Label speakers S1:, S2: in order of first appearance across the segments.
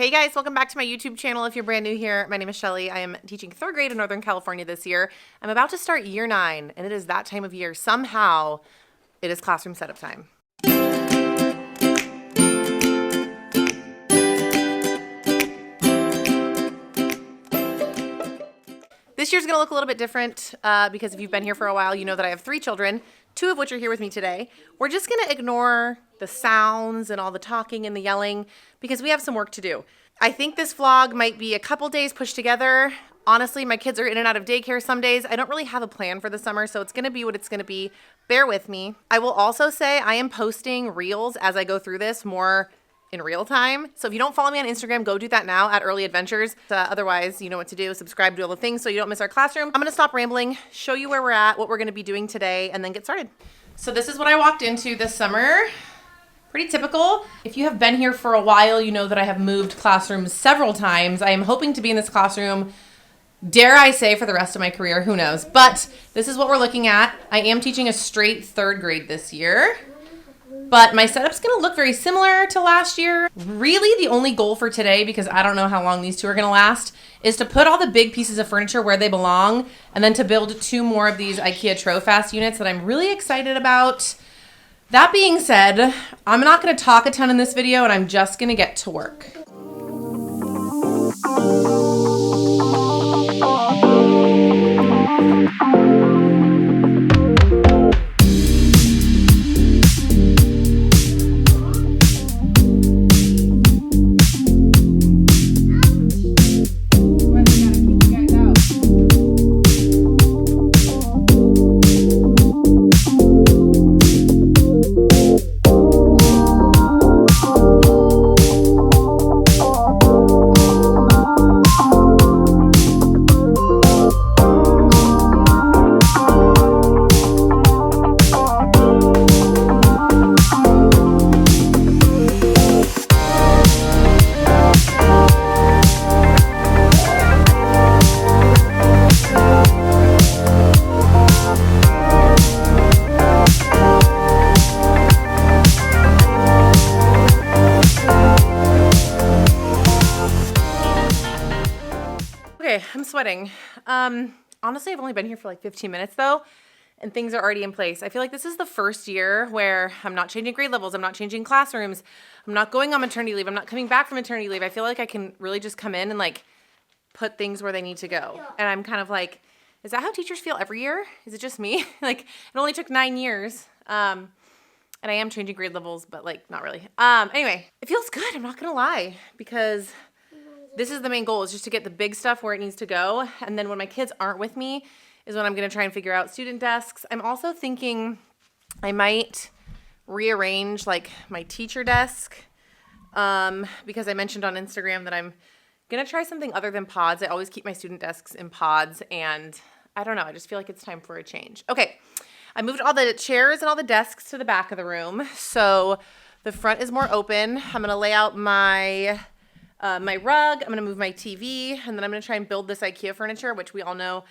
S1: Hey guys, welcome back to my YouTube channel. If you're brand new here, my name is Shelly. I am teaching 3rd grade in Northern California this year. I'm about to start year 9, and it is that time of year. Somehow, it is classroom setup time. This year's gonna look a little bit different because if you've been here for a while, you know that I have 3 children, 2 of which are here with me today. We're just gonna ignore the sounds and all the talking and the yelling because we have some work to do. I think this vlog might be a couple days pushed together. Honestly, my kids are in and out of daycare some days. I don't really have a plan for the summer, so it's gonna be what it's gonna be. Bear with me. I will also say I am posting reels as I go through this more in real time. So if you don't follow me on Instagram, go do that now at Early Adventures. Otherwise, you know what to do. Subscribe, do all the things so you don't miss our classroom. I'm gonna stop rambling, show you where we're at, what we're gonna be doing today, and then get started. So this is what I walked into this summer. Pretty typical. If you have been here for a while, you know that I have moved classrooms several times. I am hoping to be in this classroom, dare I say, for the rest of my career, who knows. But this is what we're looking at. I am teaching a straight 3rd grade this year. But my setup's gonna look very similar to last year. Really, the only goal for today, because I don't know how long these 2 are gonna last, is to put all the big pieces of furniture where they belong, and then to build 2 more of these IKEA Trofast units that I'm really excited about. That being said, I'm not gonna talk a ton in this video, and I'm just gonna get to work. I'm sweating. Honestly, I've only been here for like 15 minutes though, and things are already in place. I feel like this is the first year where I'm not changing grade levels, I'm not changing classrooms, I'm not going on maternity leave, I'm not coming back from maternity leave. I feel like I can really just come in and like put things where they need to go. And I'm kind of like, is that how teachers feel every year? Is it just me? Like, it only took 9 years. And I am changing grade levels, but like, not really. Anyway, it feels good, I'm not gonna lie, because this is the main goal, is just to get the big stuff where it needs to go. And then when my kids aren't with me is when I'm going to try and figure out student desks. I'm also thinking I might rearrange like my teacher desk because I mentioned on Instagram that I'm going to try something other than pods. I always keep my student desks in pods, and I don't know. I just feel like it's time for a change. Okay, I moved all the chairs and all the desks to the back of the room. So the front is more open. I'm going to lay out my rug, I'm gonna move my TV, and then I'm gonna try and build this IKEA furniture, which we all know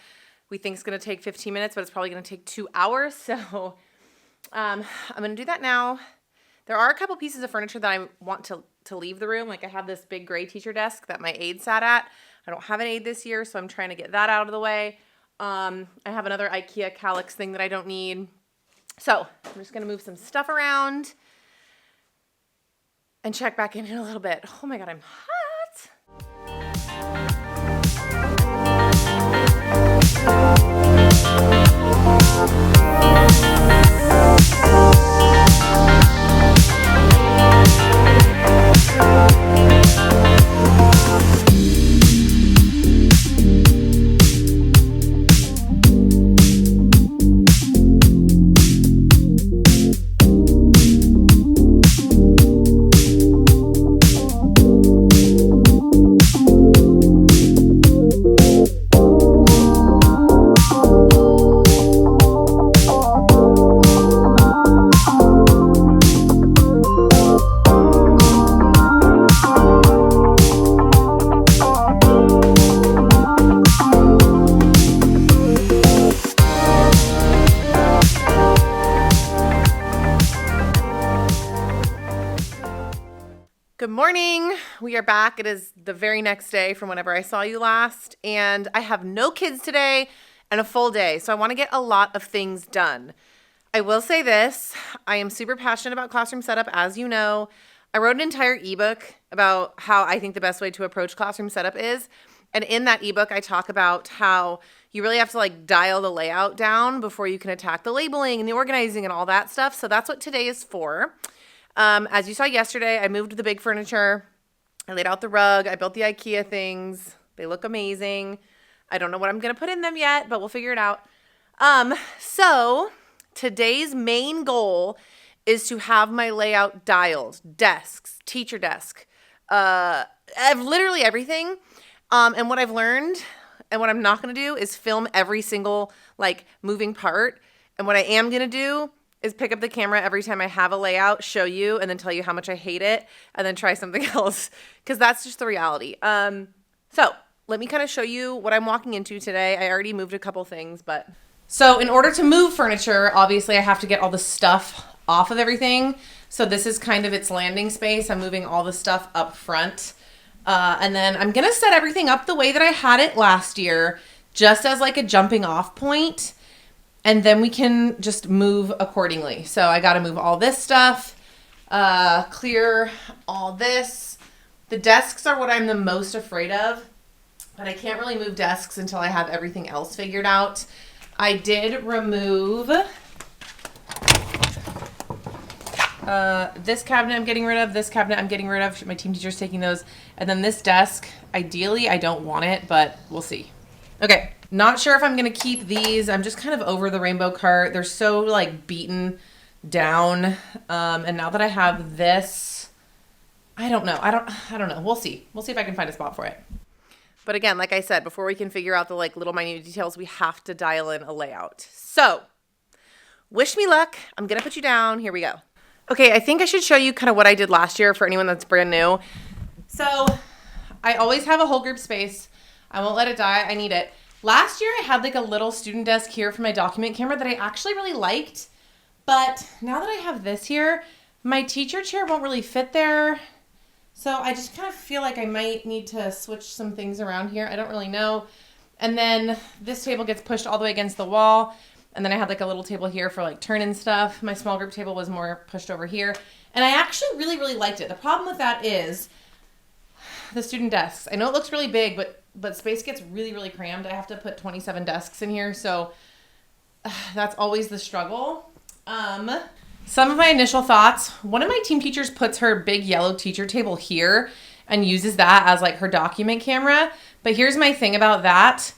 S1: we think is gonna take 15 minutes, but it's probably gonna take 2 hours. So I'm gonna do that now. There are a couple pieces of furniture that I want to leave the room. Like I have this big gray teacher desk that my aide sat at. I don't have an aide this year, so I'm trying to get that out of the way. I have another IKEA Calyx thing that I don't need. So I'm just gonna move some stuff around and check back in a little bit. Oh my God, I'm hot. we are back. It is the very next day from whenever I saw you last, and I have no kids today and a full day, so I want to get a lot of things done. I will say this, I am super passionate about classroom setup, as you know. I wrote an entire ebook about how I think the best way to approach classroom setup is, and in that ebook, I talk about how you really have to like dial the layout down before you can attack the labeling and the organizing and all that stuff, so that's what today is for. As you saw yesterday, I moved the big furniture. I laid out the rug. I built the IKEA things. They look amazing. I don't know what I'm going to put in them yet, but we'll figure it out. So today's main goal is to have my layout dialed, desks, teacher desk, literally everything. And what I've learned and what I'm not going to do is film every single like moving part. And what I am going to do is pick up the camera every time I have a layout, show you, and then tell you how much I hate it, and then try something else, because that's just the reality. So let me kind of show you what I'm walking into today. I already moved a couple things, but... So in order to move furniture, obviously I have to get all the stuff off of everything. So this is kind of its landing space. I'm moving all the stuff up front. And then I'm going to set everything up the way that I had it last year, just as like a jumping off point. And then we can just move accordingly. So I got to move all this stuff, clear all this. The desks are what I'm the most afraid of, but I can't really move desks until I have everything else figured out. I did remove this cabinet I'm getting rid of, this cabinet I'm getting rid of. My team teacher's taking those. And then this desk, ideally I don't want it, but we'll see. Okay. Not sure if I'm going to keep these. I'm just kind of over the rainbow cart. They're so like beaten down. And now that I have this, I don't know. I don't know. We'll see. We'll see if I can find a spot for it. But again, like I said, before we can figure out the like little minute details, we have to dial in a layout. So wish me luck. I'm going to put you down. Here we go. Okay. I think I should show you kind of what I did last year for anyone that's brand new. So I always have a whole group space. I won't let it die. I need it. Last year, I had like a little student desk here for my document camera that I actually really liked. But now that I have this here, my teacher chair won't really fit there. So I just kind of feel like I might need to switch some things around here. I don't really know. And then this table gets pushed all the way against the wall. And then I had like a little table here for like turn-in stuff. My small group table was more pushed over here. And I actually really, really liked it. The problem with that is the student desks. I know it looks really big, but space gets really, really crammed. I have to put 27 desks in here, so that's always the struggle. Some of my initial thoughts. One of my team teachers puts her big yellow teacher table here and uses that as like her document camera. But here's my thing about that.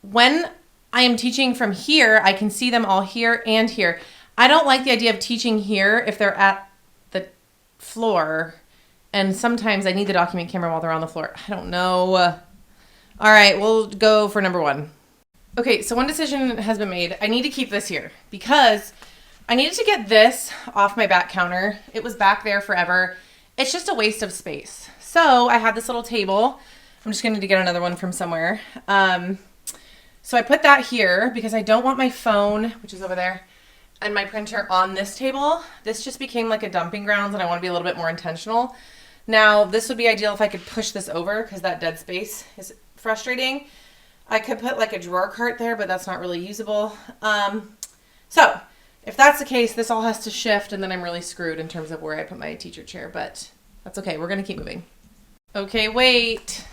S1: When I am teaching from here, I can see them all here and here. I don't like the idea of teaching here if they're at the floor. And sometimes I need the document camera while they're on the floor. I don't know. All right, we'll go for number one. Okay, so one decision has been made. I need to keep this here because I needed to get this off my back counter. It was back there forever. It's just a waste of space. So I had this little table. I'm just going to get another one from somewhere. So I put that here because I don't want my phone, which is over there, and my printer on this table. This just became like a dumping grounds and I want to be a little bit more intentional. Now, this would be ideal if I could push this over because that dead space is frustrating. I could put like a drawer cart there, but that's not really usable. So if that's the case, this all has to shift and then I'm really screwed in terms of where I put my teacher chair, but that's okay. We're going to keep moving. Okay, wait.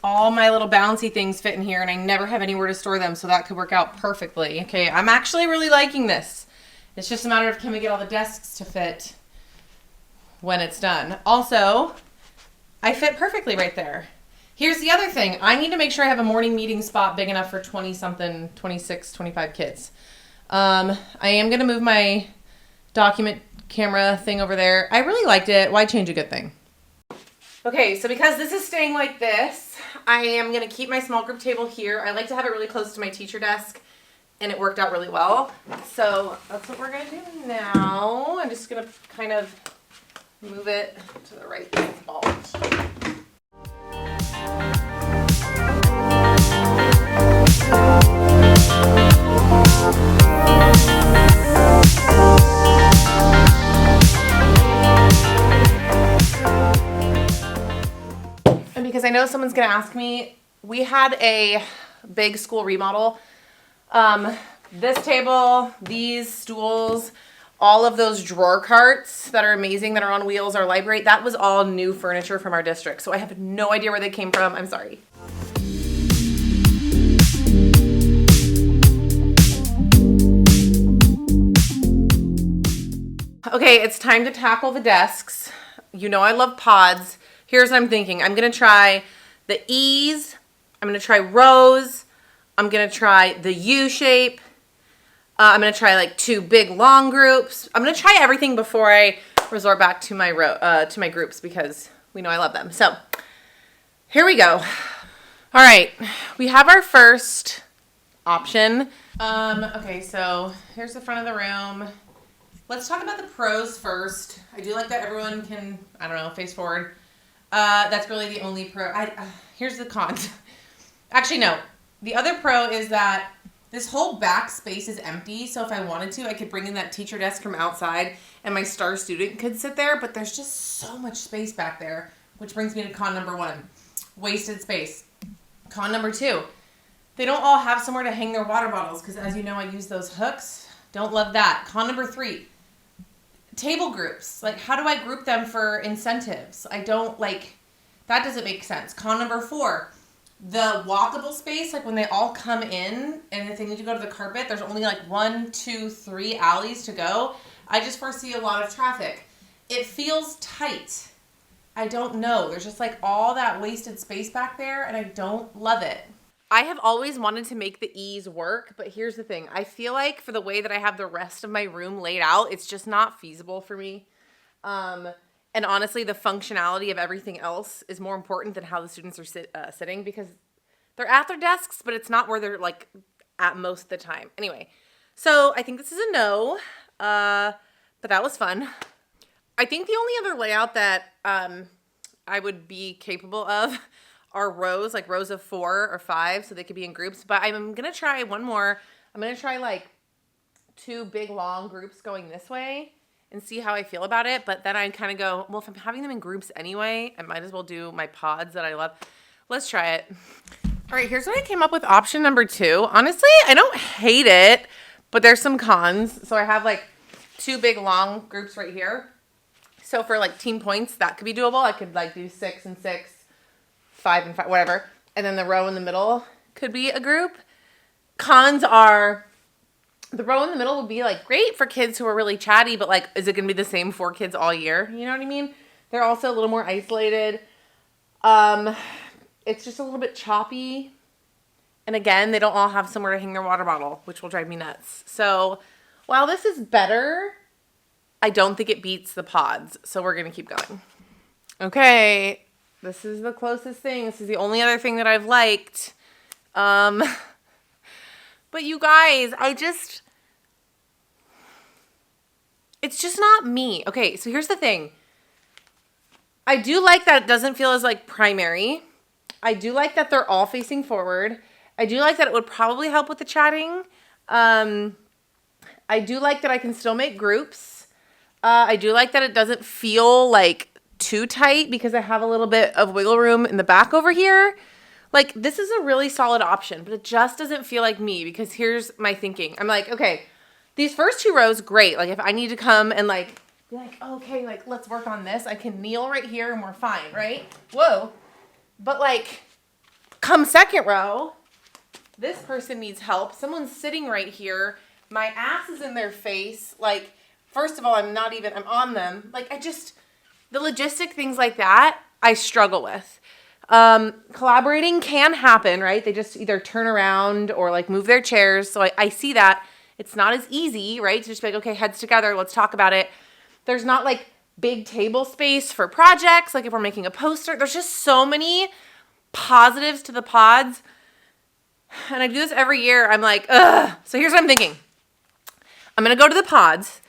S1: All my little bouncy things fit in here and I never have anywhere to store them, so that could work out perfectly. Okay, I'm actually really liking this. It's just a matter of can we get all the desks to fit when it's done. Also, I fit perfectly right there. Here's the other thing. I need to make sure I have a morning meeting spot big enough for 20-something, 26, 25 kids. I am going to move my document camera thing over there. I really liked it. Why change a good thing? Okay, so because this is staying like this, I am going to keep my small group table here. I like to have it really close to my teacher desk, and it worked out really well. So that's what we're going to do now. I'm just going to kind of move it to the right spot. And because I know someone's gonna ask me, we had a big school remodel. This table, these stools, all of those drawer carts that are amazing that are on wheels, our library, that was all new furniture from our district. So I have no idea where they came from. I'm sorry. Okay, it's time to tackle the desks. You know I love pods. Here's what I'm thinking. I'm gonna try the E's. I'm gonna try rows. I'm gonna try the U shape. I'm gonna try like 2 big long groups. I'm gonna try everything before I resort back to my groups because we know I love them. So here we go. All right, we have our first option. Okay, so here's the front of the room. Let's talk about the pros first. I do like that everyone can, I don't know, face forward. That's really the only pro. Here's the cons. Actually, no. The other pro is that this whole back space is empty. So if I wanted to, I could bring in that teacher desk from outside and my star student could sit there. But there's just so much space back there, which brings me to con number 1. Wasted space. Con number 2. They don't all have somewhere to hang their water bottles because as you know, I use those hooks. Don't love that. Con number 3. Table groups. Like, how do I group them for incentives? I don't like, that doesn't make sense. Con number 4, the walkable space, like when they all come in and if they need to go to the carpet, there's only like 1, 2, 3 alleys to go. I just foresee a lot of traffic. It feels tight. I don't know. There's just like all that wasted space back there and I don't love it. I have always wanted to make the E's work, but here's the thing. I feel like for the way that I have the rest of my room laid out, it's just not feasible for me. And honestly, the functionality of everything else is more important than how the students are sitting because they're at their desks, but it's not where they're like at most of the time. Anyway, so I think this is a no, but that was fun. I think the only other layout that I would be capable of are rows, like rows of 4 or 5, so they could be in groups. But I'm going to try one more. I'm going to try like 2 big long groups going this way and see how I feel about it. But then I kind of go, well, if I'm having them in groups anyway, I might as well do my pods that I love. Let's try it. All right, here's what I came up with. Option number 2. Honestly, I don't hate it, but there's some cons. So I have like 2 big long groups right here. So for like team points, that could be doable. I could like do 6 and 6. 5 and 5, whatever. And then the row in the middle could be a group. Cons are the row in the middle would be like great for kids who are really chatty, but like, is it going to be the same 4 kids all year? You know what I mean? They're also a little more isolated. It's just a little bit choppy. And again, they don't all have somewhere to hang their water bottle, which will drive me nuts. So while this is better, I don't think it beats the pods. So we're going to keep going. Okay. This is the closest thing. This is the only other thing that I've liked. But you guys, it's just not me. Okay, so here's the thing. I do like that it doesn't feel as like primary. I do like that they're all facing forward. I do like that it would probably help with the chatting. I do like that I can still make groups. I do like that it doesn't feel like too tight because I have a little bit of wiggle room in the back over here. Like, this is a really solid option, but it just doesn't feel like me because here's my thinking. I'm like, okay, these first 2 rows, great. Like, if I need to come and like, be like, okay, like, let's work on this. I can kneel right here and we're fine, right? Whoa. But like, come second row, this person needs help. Someone's sitting right here. My ass is in their face. Like, first of all, I'm on them. Like, the logistic things like that, I struggle with. Collaborating can happen, right? They just either turn around or like move their chairs. So I see that. It's not as easy, right? To just be like, okay, heads together, let's talk about it. There's not like big table space for projects. Like if we're making a poster, there's just so many positives to the pods. And I do this every year. I'm like, ugh. So here's what I'm thinking. I'm going to go to the pods.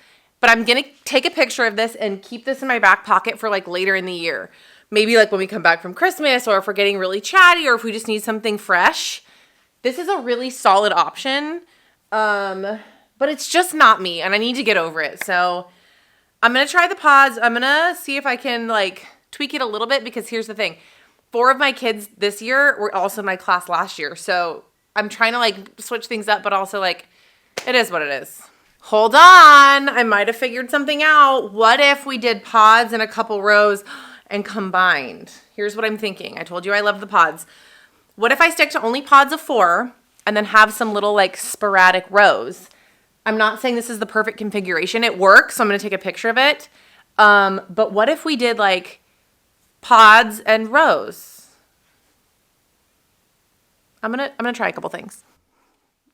S1: But I'm going to take a picture of this and keep this in my back pocket for like later in the year. Maybe like when we come back from Christmas or if we're getting really chatty or if we just need something fresh. This is a really solid option. But it's just not me and I need to get over it. So I'm going to try the pods. I'm going to see if I can like tweak it a little bit because here's the thing. 4 of my kids this year were also in my class last year. So I'm trying to like switch things up, but also like it is what it is. Hold on, I might have figured something out. What if we did pods in a couple rows and combined? Here's what I'm thinking. I told you I love the pods. What if I stick to only pods of 4 and then have some little like sporadic rows? I'm not saying this is the perfect configuration. It works, so I'm gonna take a picture of it. But what if we did like pods and rows? I'm gonna try a couple things.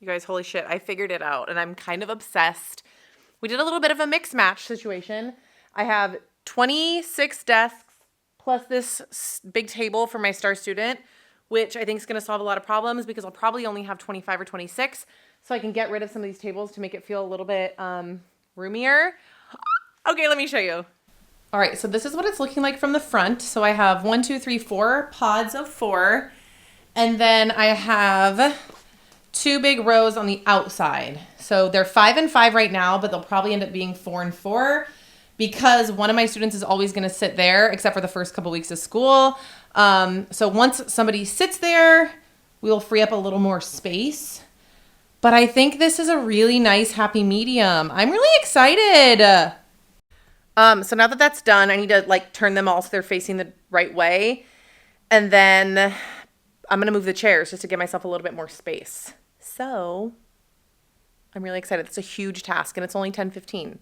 S1: You guys, holy shit, I figured it out and I'm kind of obsessed. We did a little bit of a mix match situation. I have 26 desks plus this big table for my star student, which I think is gonna solve a lot of problems because I'll probably only have 25 or 26. So I can get rid of some of these tables to make it feel a little bit roomier. Okay, let me show you. All right, so this is what it's looking like from the front. So I have 1, 2, 3, 4 pods of 4. And then I have 2 big rows on the outside. So they're 5 and 5 right now, but they'll probably end up being 4 and 4 because one of my students is always gonna sit there except for the first couple weeks of school. So once somebody sits there, we'll free up a little more space. But I think this is a really nice happy medium. I'm really excited. So now that that's done, I need to like turn them all so they're facing the right way. And then I'm gonna move the chairs just to give myself a little bit more space. So I'm really excited. It's a huge task and it's only 10:15.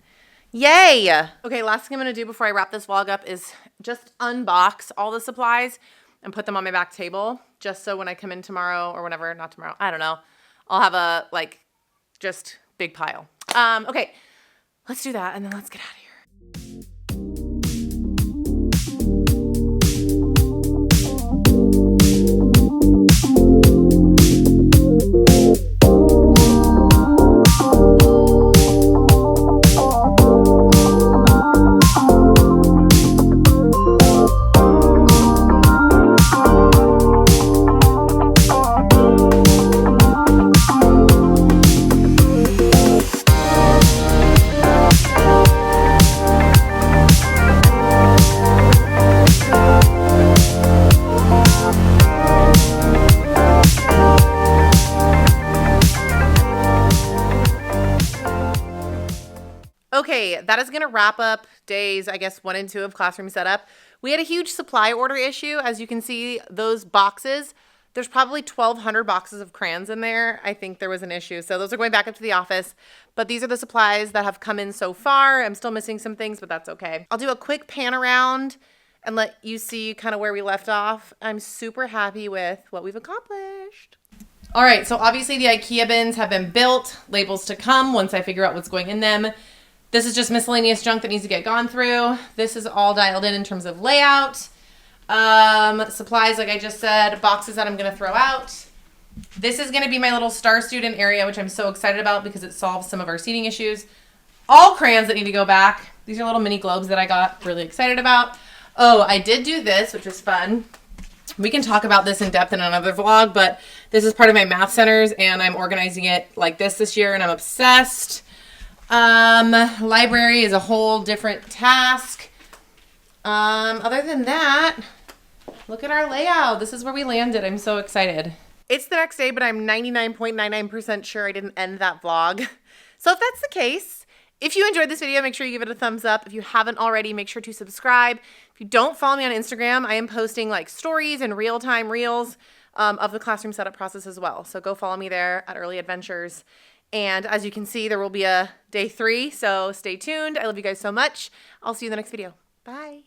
S1: Yay! Okay, last thing I'm gonna do before I wrap this vlog up is just unbox all the supplies and put them on my back table just so when I come in tomorrow or whenever, not tomorrow, I don't know, I'll have a like just big pile. Okay, let's do that and then let's get out of here. Okay, that is going to wrap up days, I guess, 1 and 2 of classroom setup. We had a huge supply order issue. As you can see, those boxes, there's probably 1,200 boxes of crayons in there. I think there was an issue. So those are going back up to the office. But these are the supplies that have come in so far. I'm still missing some things, but that's okay. I'll do a quick pan around and let you see kind of where we left off. I'm super happy with what we've accomplished. All right, so obviously the IKEA bins have been built. Labels to come once I figure out what's going in them. This is just miscellaneous junk that needs to get gone through. This is all dialed in terms of layout. Supplies, like I just said, boxes that I'm gonna throw out. This is gonna be my little star student area, which I'm so excited about because it solves some of our seating issues. All crayons that need to go back. These are little mini globes that I got really excited about. Oh, I did do this, which was fun. We can talk about this in depth in another vlog, but this is part of my math centers and I'm organizing it like this year and I'm obsessed. Library is a whole different task. Other than that, look at our layout. This is where we landed. I'm so excited. It's the next day, but I'm 99.99% sure I didn't end that vlog. So if that's the case, if you enjoyed this video, make sure you give it a thumbs up. If you haven't already, make sure to subscribe. If you don't follow me on Instagram, I am posting like stories and real-time reels of the classroom setup process as well. So go follow me there at Early Adventures. And as you can see, there will be a day 3, so stay tuned. I love you guys so much. I'll see you in the next video. Bye.